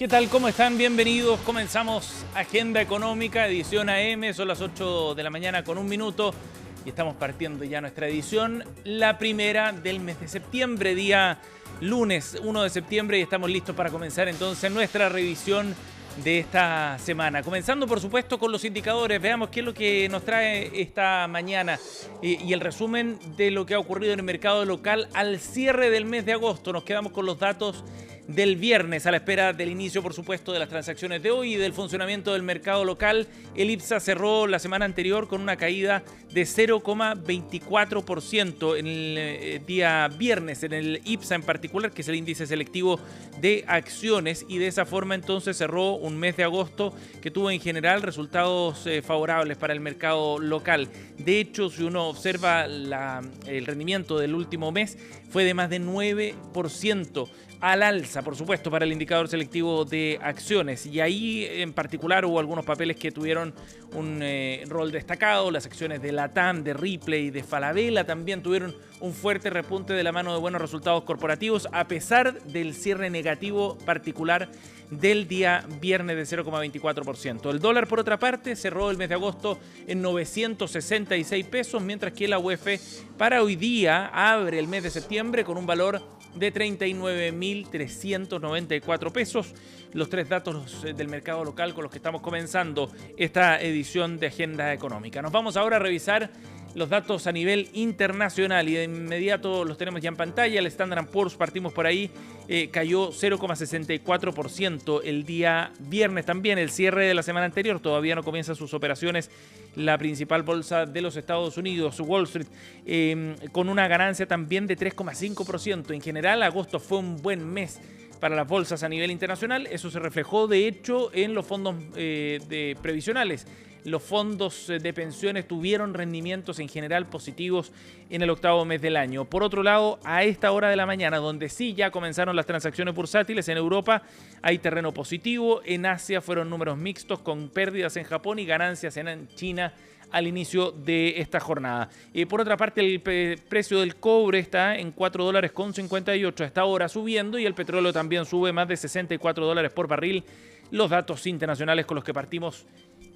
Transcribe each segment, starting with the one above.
¿Qué tal? ¿Cómo están? Bienvenidos. Comenzamos Agenda Económica, edición AM. Son las 8 de la mañana con un minuto y estamos partiendo ya nuestra edición, la primera del mes de septiembre, día lunes 1 de septiembre, y estamos listos para comenzar entonces nuestra revisión de esta semana. Comenzando, por supuesto, con los indicadores. Veamos qué es lo que nos trae esta mañana y el resumen de lo que ha ocurrido en el mercado local al cierre del mes de agosto. Nos quedamos con los datos del viernes a la espera del inicio, por supuesto, de las transacciones de hoy y del funcionamiento del mercado local. El IPSA cerró la semana anterior con una caída de 0,24% en el día viernes, en el IPSA en particular, que es el índice selectivo de acciones, y de esa forma entonces cerró un mes de agosto que tuvo en general resultados favorables para el mercado local. De hecho, si uno observa el rendimiento del último mes, fue de más de 9% al alza, por supuesto, para el indicador selectivo de acciones. Y ahí en particular hubo algunos papeles que tuvieron un rol destacado. Las acciones de LATAM, de Ripley, de Falabella también tuvieron un fuerte repunte de la mano de buenos resultados corporativos, a pesar del cierre negativo particular del día viernes de 0,24%. El dólar, por otra parte, cerró el mes de agosto en 966 pesos, mientras que la UF para hoy día abre el mes de septiembre con un valor de 39.394 pesos. Los tres datos del mercado local con los que estamos comenzando esta edición de Agenda Económica. Nos vamos ahora a revisar los datos a nivel internacional y de inmediato los tenemos ya en pantalla. El Standard & Poor's, partimos por ahí, cayó 0,64% el día viernes también, el cierre de la semana anterior. Todavía no comienza sus operaciones la principal bolsa de los Estados Unidos, Wall Street, con una ganancia también de 3,5%. En general, agosto fue un buen mes para las bolsas a nivel internacional. Eso se reflejó, de hecho, en los fondos previsionales. Los fondos de pensiones tuvieron rendimientos en general positivos en el octavo mes del año. Por otro lado, a esta hora de la mañana, donde sí ya comenzaron las transacciones bursátiles, en Europa hay terreno positivo. En Asia fueron números mixtos, con pérdidas en Japón y ganancias en China al inicio de esta jornada. Por otra parte, el precio del cobre está en $4.58 a esta hora, subiendo, y el petróleo también sube más de $64 por barril. Los datos internacionales con los que partimos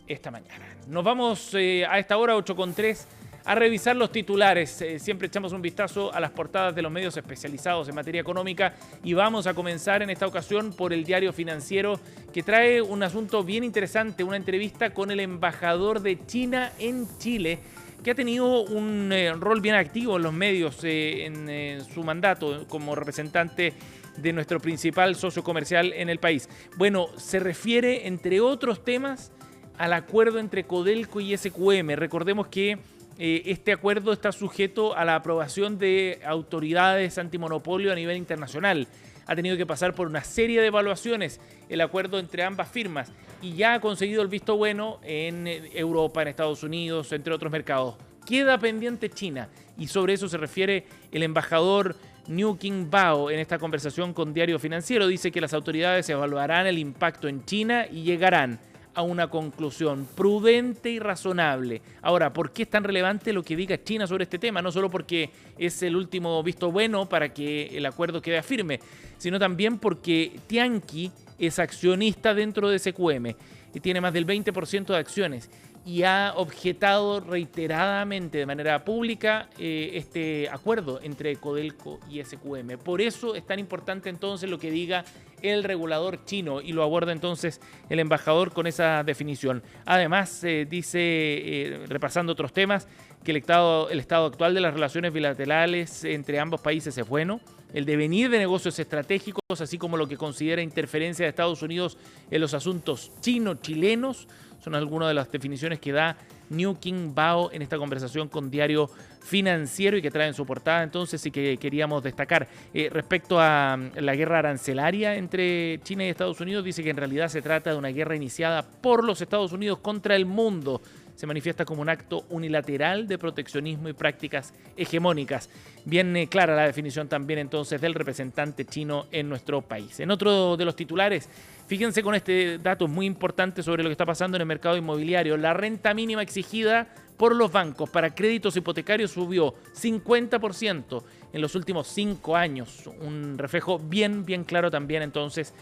esta mañana. Nos vamos a esta hora, 8:03, a revisar los titulares. Siempre echamos un vistazo a las portadas de los medios especializados en materia económica, y vamos a comenzar en esta ocasión por el Diario Financiero, que trae un asunto bien interesante, una entrevista con el embajador de China en Chile, que ha tenido un rol bien activo en los medios en su mandato como representante de nuestro principal socio comercial en el país. Bueno, se refiere, entre otros temas, al acuerdo entre Codelco y SQM. Recordemos que este acuerdo está sujeto a la aprobación de autoridades antimonopolio a nivel internacional. Ha tenido que pasar por una serie de evaluaciones el acuerdo entre ambas firmas, y ya ha conseguido el visto bueno en Europa, en Estados Unidos, entre otros mercados. Queda pendiente China, y sobre eso se refiere el embajador Niu King Bao en esta conversación con Diario Financiero. Dice que las autoridades evaluarán el impacto en China y llegarán a una conclusión prudente y razonable. Ahora, ¿por qué es tan relevante lo que diga China sobre este tema? No solo porque es el último visto bueno para que el acuerdo quede firme, sino también porque Tianqi es accionista dentro de SQM y tiene más del 20% de acciones, y ha objetado reiteradamente de manera pública este acuerdo entre Codelco y SQM. Por eso es tan importante entonces lo que diga el regulador chino, y lo aborda entonces el embajador con esa definición. Además, dice, repasando otros temas, que el estado actual de las relaciones bilaterales entre ambos países es bueno. El devenir de negocios estratégicos, así como lo que considera interferencia de Estados Unidos en los asuntos chino-chilenos, son algunas de las definiciones que da Niu King Bao en esta conversación con Diario Financiero, y que trae en su portada entonces, y que queríamos destacar. Respecto a la guerra arancelaria entre China y Estados Unidos, dice que en realidad se trata de una guerra iniciada por los Estados Unidos contra el mundo. Se manifiesta como un acto unilateral de proteccionismo y prácticas hegemónicas. Bien clara la definición también entonces del representante chino en nuestro país. En otro de los titulares, fíjense con este dato muy importante sobre lo que está pasando en el mercado inmobiliario. La renta mínima exigida por los bancos para créditos hipotecarios subió 50% en los últimos 5 años. Un reflejo bien claro también entonces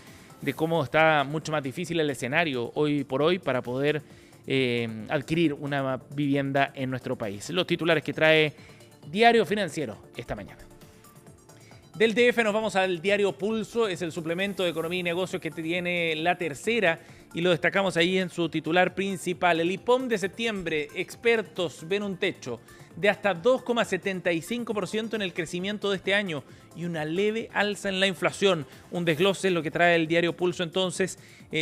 de cómo está mucho más difícil el escenario hoy por hoy para poder adquirir una vivienda en nuestro país. Los titulares que trae Diario Financiero esta mañana. Del DF nos vamos al diario Pulso, es el suplemento de Economía y Negocios que tiene La Tercera y lo destacamos ahí en su titular principal. El IPOM de septiembre, expertos ven un techo de hasta 2,75% en el crecimiento de este año y una leve alza en la inflación. Un desglose es lo que trae el diario Pulso entonces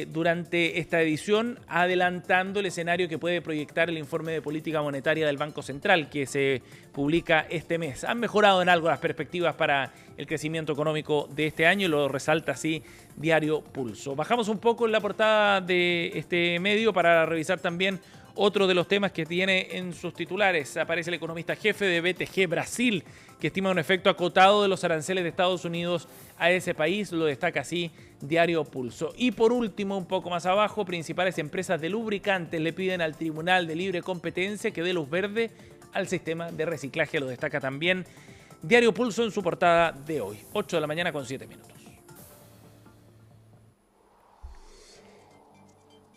durante esta edición, adelantando el escenario que puede proyectar el informe de política monetaria del Banco Central que se publica este mes. Han mejorado en algo las perspectivas para el crecimiento económico de este año y lo resalta así diario Pulso. Bajamos un poco en la portada de este medio para revisar también otro de los temas que tiene en sus titulares. Aparece el economista jefe de BTG Brasil, que estima un efecto acotado de los aranceles de Estados Unidos a ese país. Lo destaca así diario Pulso. Y por último, un poco más abajo, principales empresas de lubricantes le piden al Tribunal de Libre Competencia que dé luz verde al sistema de reciclaje. Lo destaca también diario Pulso en su portada de hoy. 8 de la mañana con 7 minutos.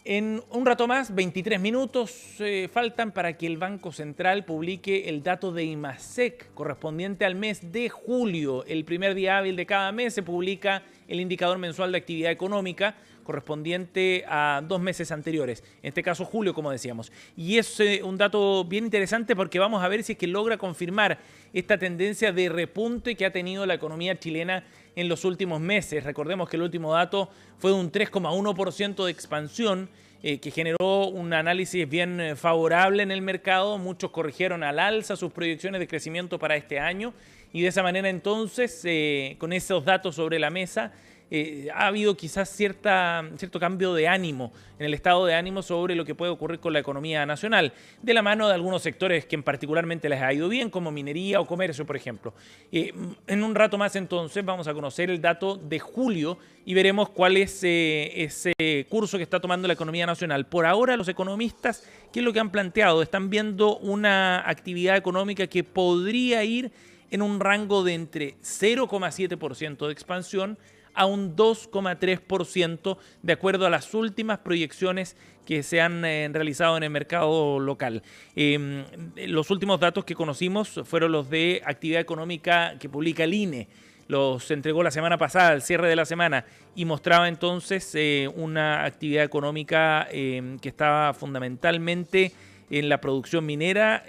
En un rato más, 23 minutos faltan para que el Banco Central publique el dato de IMASEC correspondiente al mes de julio. El primer día hábil de cada mes se publica el indicador mensual de actividad económica correspondiente a 2 meses anteriores, en este caso julio, como decíamos. Y es un dato bien interesante porque vamos a ver si es que logra confirmar esta tendencia de repunte que ha tenido la economía chilena en los últimos meses. Recordemos que el último dato fue de un 3,1% de expansión que generó un análisis bien favorable en el mercado. Muchos corrigieron al alza sus proyecciones de crecimiento para este año y de esa manera entonces, con esos datos sobre la mesa, ha habido quizás cierto cambio de ánimo, en el estado de ánimo sobre lo que puede ocurrir con la economía nacional, de la mano de algunos sectores que en particularmente les ha ido bien, como minería o comercio, por ejemplo. En un rato más entonces vamos a conocer el dato de julio y veremos cuál es ese curso que está tomando la economía nacional. Por ahora los economistas, ¿qué es lo que han planteado? Están viendo una actividad económica que podría ir en un rango de entre 0,7% de expansión a un 2,3% de acuerdo a las últimas proyecciones que se han realizado en el mercado local. Los últimos datos que conocimos fueron los de actividad económica que publica el INE. Los entregó la semana pasada, al cierre de la semana, y mostraba entonces una actividad económica que estaba fundamentalmente en la producción minera,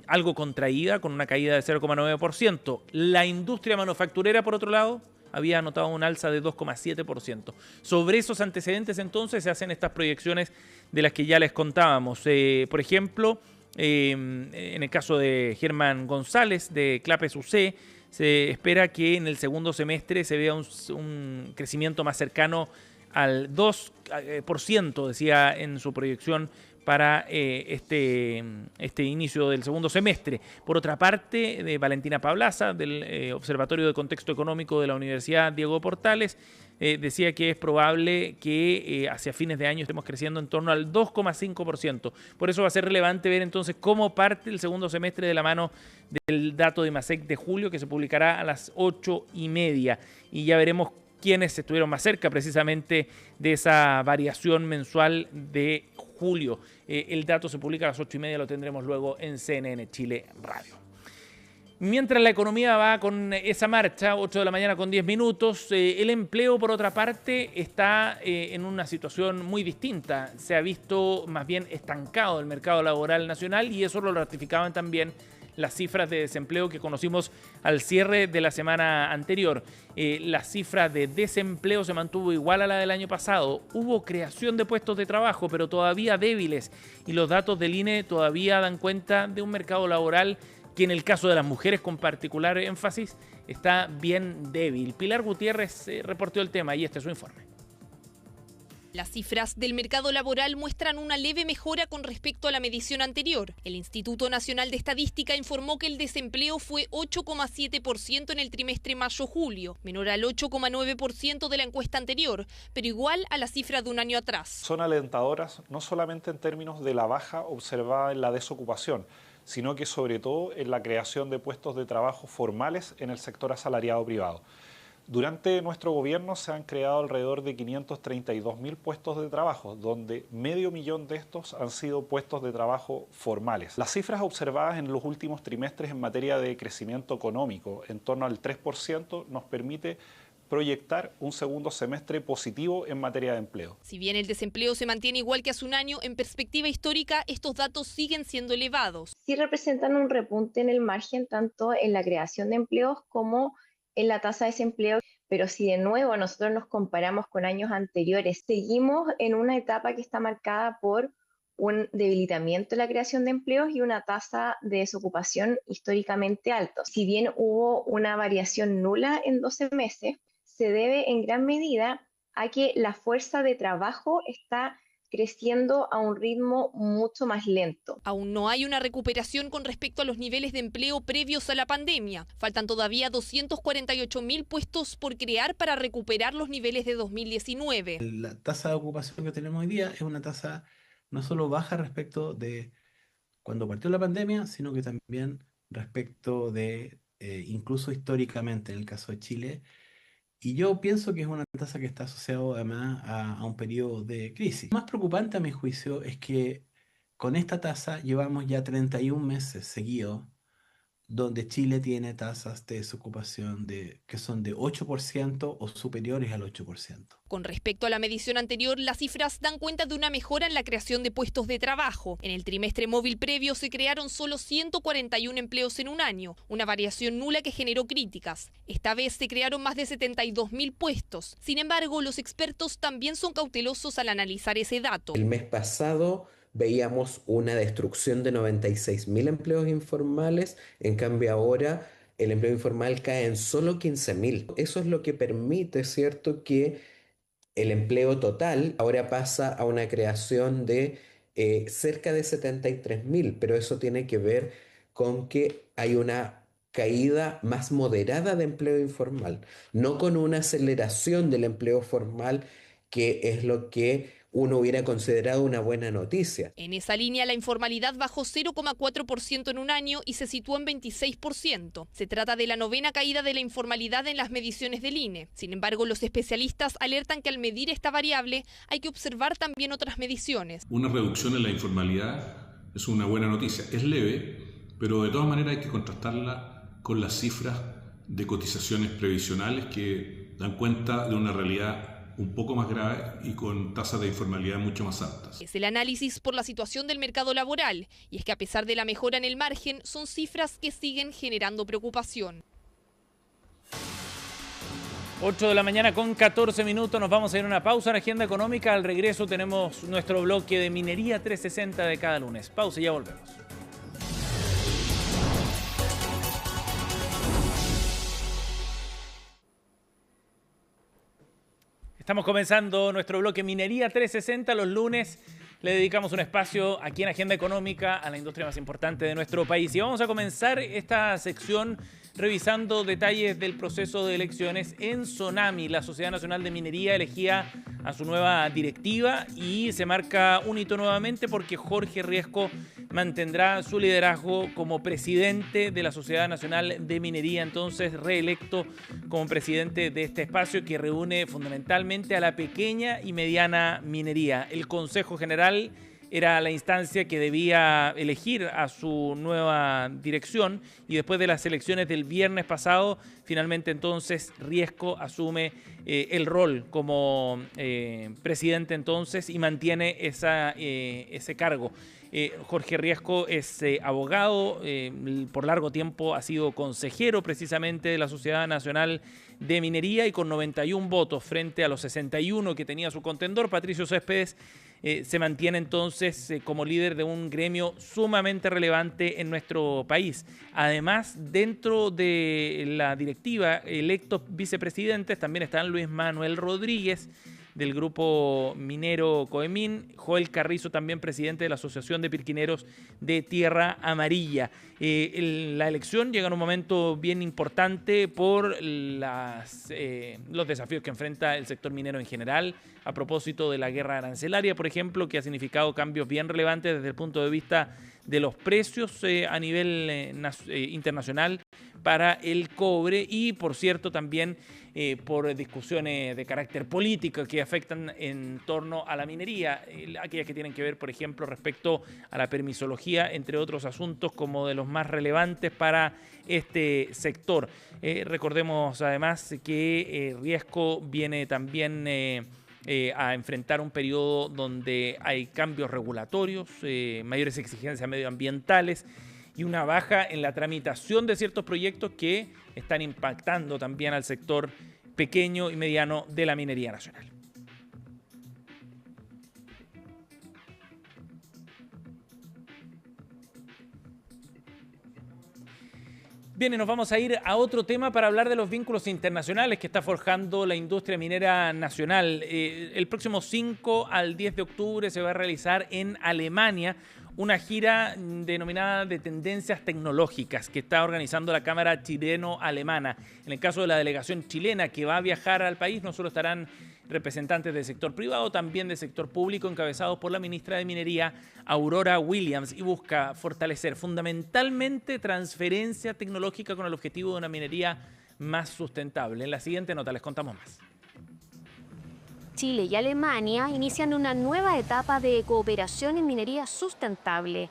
algo contraída, con una caída de 0,9%. La industria manufacturera, por otro lado, había anotado un alza de 2,7%. Sobre esos antecedentes, entonces, se hacen estas proyecciones de las que ya les contábamos. Por ejemplo, en el caso de Germán González, de Clapes UC, se espera que en el segundo semestre se vea un crecimiento más cercano al 2%, decía en su proyección para este inicio del segundo semestre. Por otra parte, de Valentina Pablaza, del Observatorio de Contexto Económico de la Universidad Diego Portales, decía que es probable que hacia fines de año estemos creciendo en torno al 2,5%. Por eso va a ser relevante ver entonces cómo parte el segundo semestre de la mano del dato de IMASEC de julio, que se publicará a las 8:30. Y ya veremos quiénes estuvieron más cerca precisamente de esa variación mensual de julio. El dato se publica a las 8:30, lo tendremos luego en CNN Chile Radio. Mientras la economía va con esa marcha, 8 de la mañana con 10 minutos, el empleo, por otra parte, está en una situación muy distinta. Se ha visto más bien estancado el mercado laboral nacional y eso lo ratificaban también las cifras de desempleo que conocimos al cierre de la semana anterior. La cifra de desempleo se mantuvo igual a la del año pasado. Hubo creación de puestos de trabajo, pero todavía débiles. Y los datos del INE todavía dan cuenta de un mercado laboral que en el caso de las mujeres con particular énfasis está bien débil. Pilar Gutiérrez reportó el tema y este es su informe. Las cifras del mercado laboral muestran una leve mejora con respecto a la medición anterior. El Instituto Nacional de Estadística informó que el desempleo fue 8,7% en el trimestre mayo-julio, menor al 8,9% de la encuesta anterior, pero igual a la cifra de un año atrás. Son alentadoras no solamente en términos de la baja observada en la desocupación, sino que sobre todo en la creación de puestos de trabajo formales en el sector asalariado privado. Durante nuestro gobierno se han creado alrededor de 532.000 puestos de trabajo, donde 500.000 de estos han sido puestos de trabajo formales. Las cifras observadas en los últimos trimestres en materia de crecimiento económico, en torno al 3%, nos permite proyectar un segundo semestre positivo en materia de empleo. Si bien el desempleo se mantiene igual que hace un año, en perspectiva histórica estos datos siguen siendo elevados. Sí representan un repunte en el margen, tanto en la creación de empleos como en la tasa de desempleo, pero si de nuevo nosotros nos comparamos con años anteriores, seguimos en una etapa que está marcada por un debilitamiento en la creación de empleos y una tasa de desocupación históricamente alta. Si bien hubo una variación nula en 12 meses, se debe en gran medida a que la fuerza de trabajo está creciendo a un ritmo mucho más lento. Aún no hay una recuperación con respecto a los niveles de empleo previos a la pandemia. Faltan todavía 248.000 puestos por crear para recuperar los niveles de 2019. La tasa de ocupación que tenemos hoy día es una tasa no solo baja respecto de cuando partió la pandemia, sino que también respecto de incluso históricamente en el caso de Chile. Y yo pienso que es una tasa que está asociada además a un periodo de crisis. Lo más preocupante a mi juicio es que con esta tasa llevamos ya 31 meses seguidos donde Chile tiene tasas de desocupación que son de 8% o superiores al 8%. Con respecto a la medición anterior, las cifras dan cuenta de una mejora en la creación de puestos de trabajo. En el trimestre móvil previo se crearon solo 141 empleos en un año, una variación nula que generó críticas. Esta vez se crearon más de 72.000 puestos. Sin embargo, los expertos también son cautelosos al analizar ese dato. El mes pasado veíamos una destrucción de 96.000 empleos informales, en cambio ahora el empleo informal cae en solo 15.000. Eso es lo que permite, ¿cierto?, que el empleo total ahora pasa a una creación de cerca de 73.000, pero eso tiene que ver con que hay una caída más moderada de empleo informal, no con una aceleración del empleo formal, que es lo que uno hubiera considerado una buena noticia. En esa línea, la informalidad bajó 0,4% en un año y se situó en 26%. Se trata de la novena caída de la informalidad en las mediciones del INE. Sin embargo, los especialistas alertan que al medir esta variable hay que observar también otras mediciones. Una reducción en la informalidad es una buena noticia. Es leve, pero de todas maneras hay que contrastarla con las cifras de cotizaciones previsionales que dan cuenta de una realidad un poco más grave y con tasas de informalidad mucho más altas. Es el análisis por la situación del mercado laboral, y es que a pesar de la mejora en el margen, son cifras que siguen generando preocupación. 8 de la mañana con 14 minutos, nos vamos a ir a una pausa en Agenda Económica. Al regreso tenemos nuestro bloque de Minería 360 de cada lunes. Pausa y ya volvemos. Estamos comenzando nuestro bloque Minería 360. Los lunes le dedicamos un espacio aquí en Agenda Económica a la industria más importante de nuestro país. Y vamos a comenzar esta sección revisando detalles del proceso de elecciones en Sonami. La Sociedad Nacional de Minería elegía a su nueva directiva y se marca un hito nuevamente porque Jorge Riesco mantendrá su liderazgo como presidente de la Sociedad Nacional de Minería, entonces reelecto como presidente de este espacio que reúne fundamentalmente a la pequeña y mediana minería. El Consejo General era la instancia que debía elegir a su nueva dirección y después de las elecciones del viernes pasado, finalmente entonces Riesco asume el rol como presidente entonces y mantiene ese cargo. Jorge Riesco es abogado, por largo tiempo ha sido consejero precisamente de la Sociedad Nacional de Minería y con 91 votos frente a los 61 que tenía su contendor, Patricio Céspedes, se mantiene entonces como líder de un gremio sumamente relevante en nuestro país. Además, dentro de la directiva, electos vicepresidentes, también están Luis Manuel Rodríguez, del grupo minero Coemín, Joel Carrizo, también presidente de la Asociación de Pirquineros de Tierra Amarilla. La elección llega en un momento bien importante por los desafíos que enfrenta el sector minero en general, a propósito de la guerra arancelaria, por ejemplo, que ha significado cambios bien relevantes desde el punto de vista de los precios a nivel internacional para el cobre y, por cierto, también por discusiones de carácter político que afectan en torno a la minería, aquellas que tienen que ver, por ejemplo, respecto a la permisología, entre otros asuntos como de los más relevantes para este sector. Recordemos además que Riesco viene también a enfrentar un periodo donde hay cambios regulatorios, mayores exigencias medioambientales y una baja en la tramitación de ciertos proyectos que están impactando también al sector pequeño y mediano de la minería nacional. Bien, y nos vamos a ir a otro tema para hablar de los vínculos internacionales que está forjando la industria minera nacional. El próximo 5 al 10 de octubre se va a realizar en Alemania una gira denominada de tendencias tecnológicas que está organizando la Cámara Chileno-Alemana. En el caso de la delegación chilena que va a viajar al país, no solo estarán representantes del sector privado, también del sector público, encabezados por la ministra de Minería, Aurora Williams, y busca fortalecer fundamentalmente transferencia tecnológica con el objetivo de una minería más sustentable. En la siguiente nota les contamos más. Chile y Alemania inician una nueva etapa de cooperación en minería sustentable.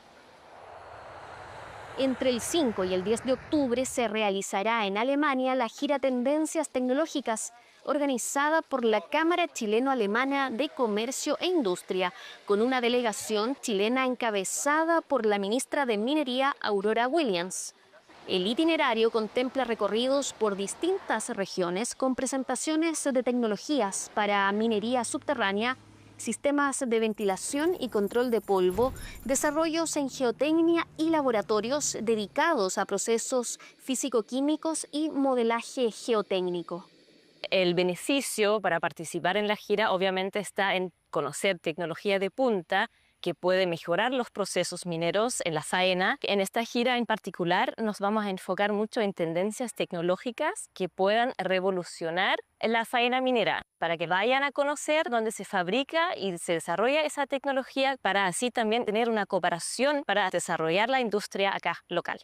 Entre el 5 y el 10 de octubre se realizará en Alemania la gira Tendencias Tecnológicas, organizada por la Cámara Chileno-Alemana de Comercio e Industria, con una delegación chilena encabezada por la ministra de Minería, Aurora Williams. El itinerario contempla recorridos por distintas regiones con presentaciones de tecnologías para minería subterránea, sistemas de ventilación y control de polvo, desarrollos en geotecnia y laboratorios dedicados a procesos físico-químicos y modelaje geotécnico. El beneficio para participar en la gira obviamente está en conocer tecnología de punta que puede mejorar los procesos mineros en la faena. En esta gira en particular nos vamos a enfocar mucho en tendencias tecnológicas que puedan revolucionar la faena minera, para que vayan a conocer dónde se fabrica y se desarrolla esa tecnología, para así también tener una cooperación para desarrollar la industria acá local.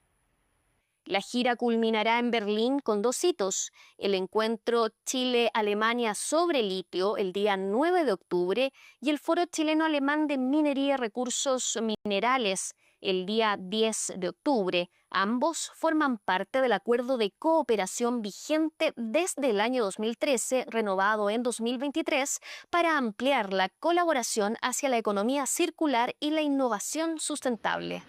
La gira culminará en Berlín con 2 hitos: el encuentro Chile-Alemania sobre litio el día 9 de octubre y el Foro Chileno-Alemán de Minería y Recursos Minerales el día 10 de octubre. Ambos forman parte del acuerdo de cooperación vigente desde el año 2013, renovado en 2023, para ampliar la colaboración hacia la economía circular y la innovación sustentable.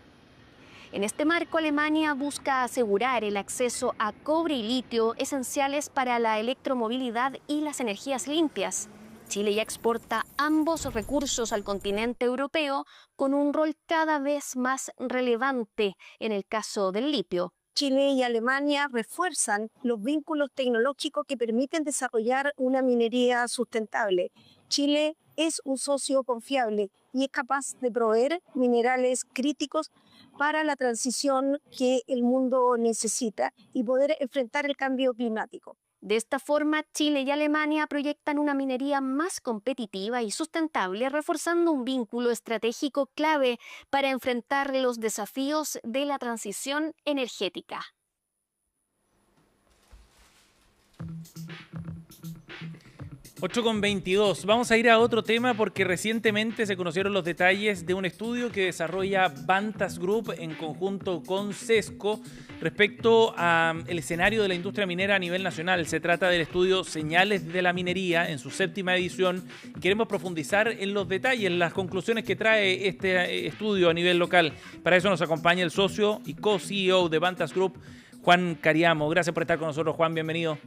En este marco, Alemania busca asegurar el acceso a cobre y litio, esenciales para la electromovilidad y las energías limpias. Chile ya exporta ambos recursos al continente europeo, con un rol cada vez más relevante en el caso del litio. Chile y Alemania refuerzan los vínculos tecnológicos que permiten desarrollar una minería sustentable. Chile es un socio confiable y es capaz de proveer minerales críticos para la transición que el mundo necesita y poder enfrentar el cambio climático. De esta forma, Chile y Alemania proyectan una minería más competitiva y sustentable, reforzando un vínculo estratégico clave para enfrentar los desafíos de la transición energética. (8:22). Vamos a ir a otro tema porque recientemente se conocieron los detalles de un estudio que desarrolla Vantas Group en conjunto con Sesco respecto al escenario de la industria minera a nivel nacional. Se trata del estudio Señales de la Minería en su 7ª edición. Queremos profundizar en los detalles, en las conclusiones que trae este estudio a nivel local. Para eso nos acompaña el socio y co-CEO de Vantas Group, Juan Cariamo. Gracias por estar con nosotros, Juan. Bienvenido.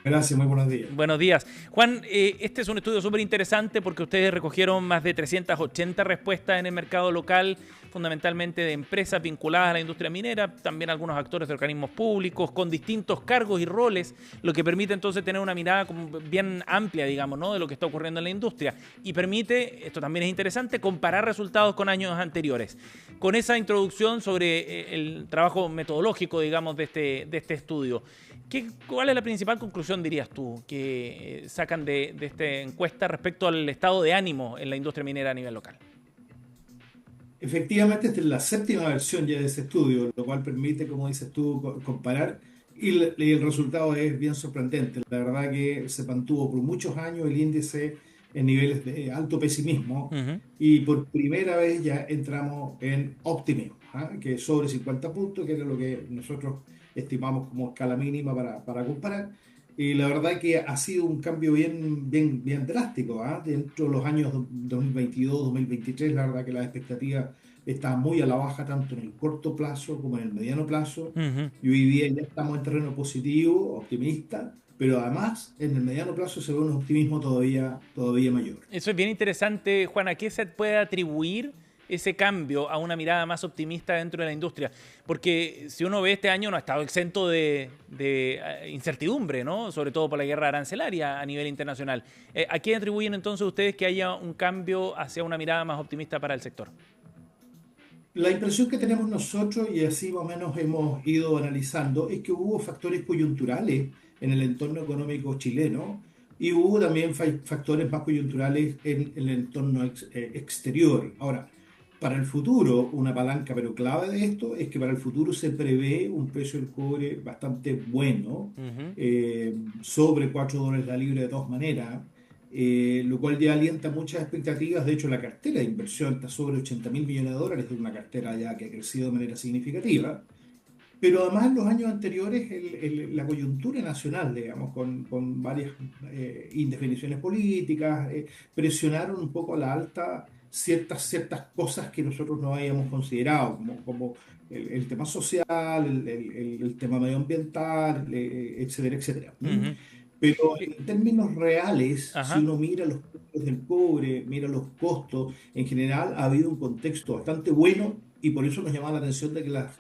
Gracias, muy buenos días. Buenos días. Juan, este es un estudio súper interesante porque ustedes recogieron más de 380 respuestas en el mercado local, fundamentalmente de empresas vinculadas a la industria minera, también algunos actores de organismos públicos, con distintos cargos y roles, lo que permite entonces tener una mirada bien amplia, digamos, ¿no?, de lo que está ocurriendo en la industria. Y permite, esto también es interesante, comparar resultados con años anteriores. Con esa introducción sobre el trabajo metodológico, digamos, de este estudio, ¿cuál es la principal conclusión, dirías tú, que sacan de esta encuesta respecto al estado de ánimo en la industria minera a nivel local? Efectivamente, esta es la séptima versión ya de ese estudio, lo cual permite, como dices tú, comparar y el resultado es bien sorprendente. La verdad que se mantuvo por muchos años el índice en niveles de alto pesimismo Ujú. y por primera vez ya entramos en optimismo, ¿ah? Que es sobre 50 puntos, que era lo que nosotros estimamos como escala mínima para comparar. Y la verdad que ha sido un cambio bien drástico, ¿ah? Dentro de los años 2022, 2023, la verdad que las expectativas estaban muy a la baja, tanto en el corto plazo como en el mediano plazo. Ujú. Y hoy día ya estamos en terreno positivo, optimista, pero además en el mediano plazo se ve un optimismo todavía mayor. Eso es bien interesante, Juan. ¿A qué se puede atribuir ese cambio a una mirada más optimista dentro de la industria? Porque si uno ve este año no ha estado exento de incertidumbre, ¿no? Sobre todo por la guerra arancelaria a nivel internacional. ¿A qué atribuyen entonces ustedes que haya un cambio hacia una mirada más optimista para el sector? La impresión que tenemos nosotros, y así más o menos hemos ido analizando, es que hubo factores coyunturales en el entorno económico chileno y hubo también factores más coyunturales en el entorno exterior. Ahora, para el futuro, una palanca pero clave de esto es que para el futuro se prevé un precio del cobre bastante bueno, Ujú. sobre $4 la libra de todas maneras, lo cual ya alienta muchas expectativas. De hecho, la cartera de inversión está sobre $80.000 millones, es una cartera ya que ha crecido de manera significativa. Pero además en los años anteriores la coyuntura nacional, digamos, con varias indefiniciones políticas, presionaron un poco a la alta ciertas cosas que nosotros no habíamos considerado, como el tema social, el tema medioambiental, etcétera, etcétera. ¿Mm? Ujú. Pero Eh, en términos reales, si Ajá. uno mira los precios del cobre, mira los costos, en general ha habido un contexto bastante bueno y por eso nos llama la atención de que las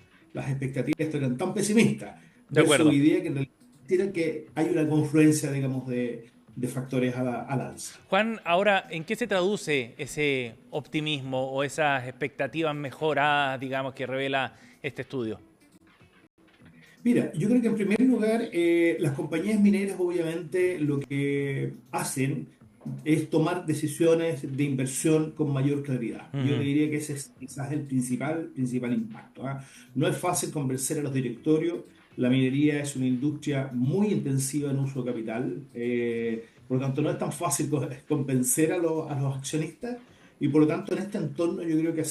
expectativas eran tan pesimistas, De versus acuerdo. hoy día que en realidad tienen que hay una confluencia, digamos, de factores al alza. Juan, ahora, ¿en qué se traduce ese optimismo o esas expectativas mejoradas, digamos, que revela este estudio? Mira, yo creo que en primer lugar, las compañías mineras obviamente lo que hacen es tomar decisiones de inversión con mayor claridad. Yo te Ujú. diría que ese es quizás el principal impacto, ¿ah? No es fácil convencer a los directorios. La minería es una industria muy intensiva en uso de capital, por lo tanto no es tan fácil convencer a los accionistas. Y por lo tanto, en este entorno yo creo que ha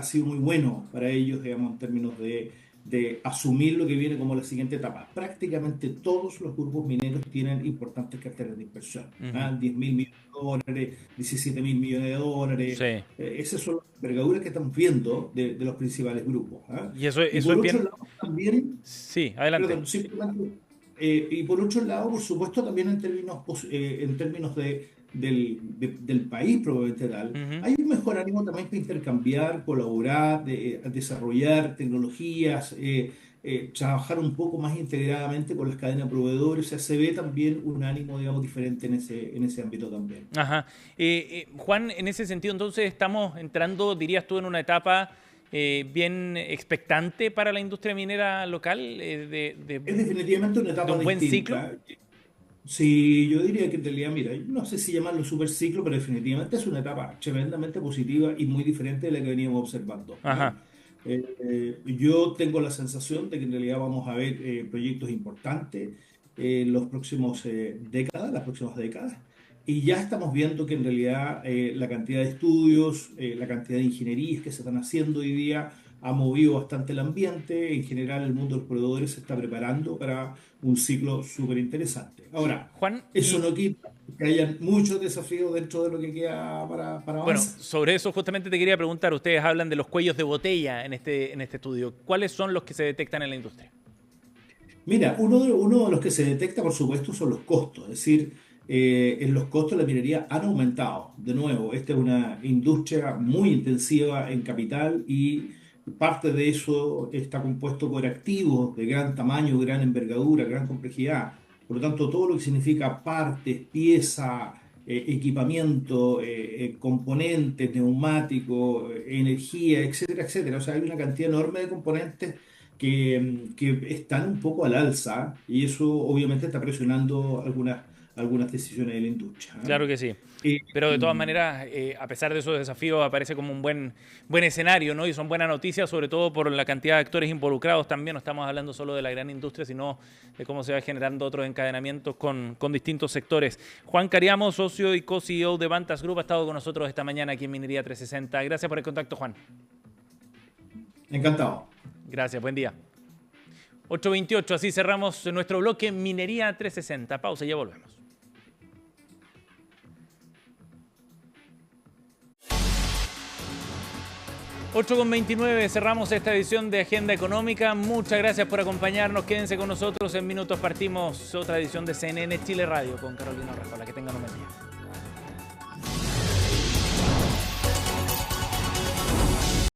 sido muy bueno para ellos, digamos, en términos de asumir lo que viene como la siguiente etapa. Prácticamente todos los grupos mineros tienen importantes carteras de inversión, Ujú. ¿ah? 10.000 millones de dólares, 17.000 millones de dólares. Sí. Esas son las envergaduras que estamos viendo de los principales grupos, ¿ah? Y eso, Y eso por es otro bien. lado, también, Sí, adelante. perdón, simplemente, y por otro lado, por supuesto, también en términos del país probablemente tal, Ujú. hay un mejor ánimo también para intercambiar, colaborar, desarrollar tecnologías, trabajar un poco más integradamente con las cadenas de proveedores. O sea, se ve también un ánimo, digamos, diferente en ese ámbito también. Ajá. Juan, en ese sentido, entonces estamos entrando, dirías tú, en una etapa bien expectante para la industria minera local, Es definitivamente una de etapa un buen ciclo. distinta. Sí, yo diría que en realidad, mira, no sé si llamarlo superciclo, pero definitivamente es una etapa tremendamente positiva y muy diferente de la que veníamos observando, ¿ah? Ajá. Yo tengo la sensación de que en realidad vamos a ver proyectos importantes en las próximas décadas, y ya estamos viendo que en realidad la cantidad de estudios, la cantidad de ingenierías que se están haciendo hoy día ha movido bastante el ambiente. En general, el mundo de los proveedores se está preparando para un ciclo súper interesante. Ahora, Juan, eso y no quita que haya muchos desafíos dentro de lo que queda para bueno, avanzar. sobre eso justamente te quería preguntar. Ustedes hablan de los cuellos de botella en este estudio. ¿Cuáles son los que se detectan en la industria? Mira, uno de los que se detecta, por supuesto, son los costos. Es decir, en los costos de la minería han aumentado. De nuevo, esta es una industria muy intensiva en capital y parte de eso está compuesto por activos de gran tamaño, gran envergadura, gran complejidad. Por lo tanto, todo lo que significa partes, piezas, equipamiento, componentes, neumáticos, energía, etcétera, etcétera. O sea, hay una cantidad enorme de componentes que están un poco al alza y eso obviamente está presionando algunas decisiones de la industria. Claro que sí. Pero de todas maneras, a pesar de esos desafíos, aparece como un buen escenario, ¿no? Y son buenas noticias, sobre todo por la cantidad de actores involucrados también. No estamos hablando solo de la gran industria, sino de cómo se va generando otros encadenamientos con distintos sectores. Juan Cariamo, socio y co-CEO de Vantas Group, ha estado con nosotros esta mañana aquí en Minería 360. Gracias por el contacto, Juan. Encantado. Gracias, buen día. 8:28, así cerramos nuestro bloque Minería 360. Pausa y ya volvemos. 8:29, cerramos esta edición de Agenda Económica. Muchas gracias por acompañarnos. Quédense con nosotros. En minutos partimos otra edición de CNN Chile Radio con Carolina Rajola. Que tengan un buen día.